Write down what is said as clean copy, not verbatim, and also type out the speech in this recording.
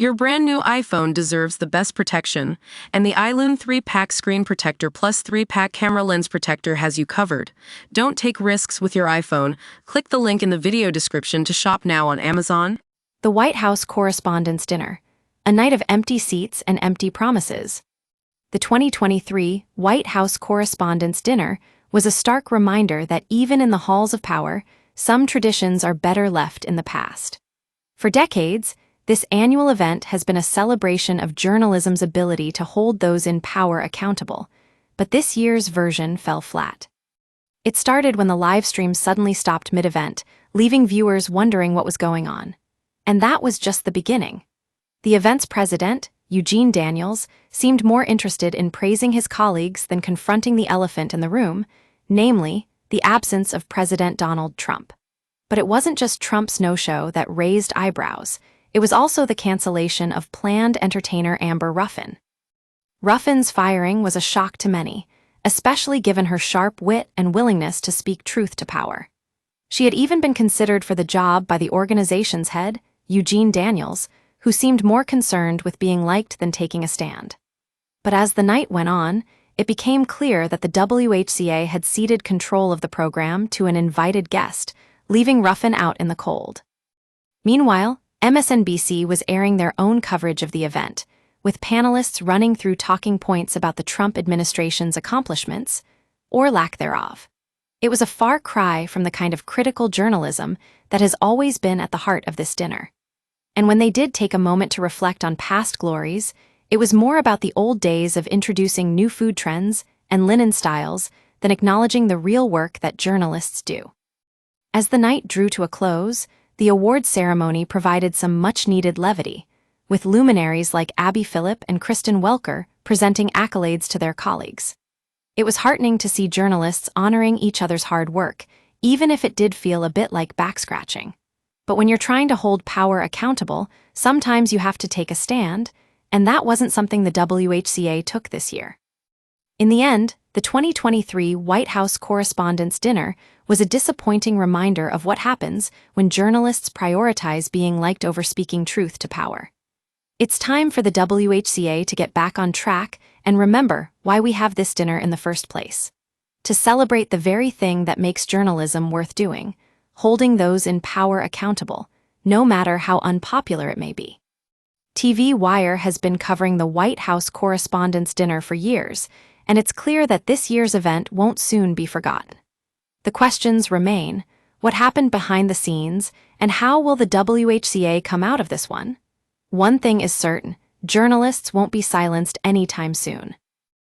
Your brand new iPhone deserves the best protection, and the iLune 3-pack screen protector plus 3-pack camera lens protector has you covered. Don't take risks with your iPhone. Click the link in the video description to shop now on Amazon. The White House Correspondents' Dinner, a night of empty seats and empty promises. The 2023 White House Correspondents' Dinner was a stark reminder that even in the halls of power, some traditions are better left in the past. For decades, this annual event has been a celebration of journalism's ability to hold those in power accountable, but this year's version fell flat. It started when the live stream suddenly stopped mid-event, leaving viewers wondering what was going on. And that was just the beginning. The event's president, Eugene Daniels, seemed more interested in praising his colleagues than confronting the elephant in the room, namely, the absence of President Donald Trump. But it wasn't just Trump's no-show that raised eyebrows. It was also the cancellation of planned entertainer Amber Ruffin. Ruffin's firing was a shock to many, especially given her sharp wit and willingness to speak truth to power. She had even been considered for the job by the organization's head, Eugene Daniels, who seemed more concerned with being liked than taking a stand. But as the night went on, it became clear that the WHCA had ceded control of the program to an invited guest, leaving Ruffin out in the cold. Meanwhile, MSNBC was airing their own coverage of the event, with panelists running through talking points about the Trump administration's accomplishments, or lack thereof. It was a far cry from the kind of critical journalism that has always been at the heart of this dinner. And when they did take a moment to reflect on past glories, it was more about the old days of introducing new food trends and linen styles than acknowledging the real work that journalists do. As the night drew to a close, the awards ceremony provided some much-needed levity, with luminaries like Abby Phillip and Kristen Welker presenting accolades to their colleagues. It was heartening to see journalists honoring each other's hard work, even if it did feel a bit like backscratching. But when you're trying to hold power accountable, sometimes you have to take a stand, and that wasn't something the WHCA took this year. In the end, the 2023 White House Correspondents' Dinner was a disappointing reminder of what happens when journalists prioritize being liked over speaking truth to power. It's time for the WHCA to get back on track and remember why we have this dinner in the first place. To celebrate the very thing that makes journalism worth doing, holding those in power accountable, no matter how unpopular it may be. TV Wire has been covering the White House Correspondents' Dinner for years, and it's clear that this year's event won't soon be forgotten. The questions remain: what happened behind the scenes, and how will the WHCA come out of this one? One thing is certain: journalists won't be silenced anytime soon.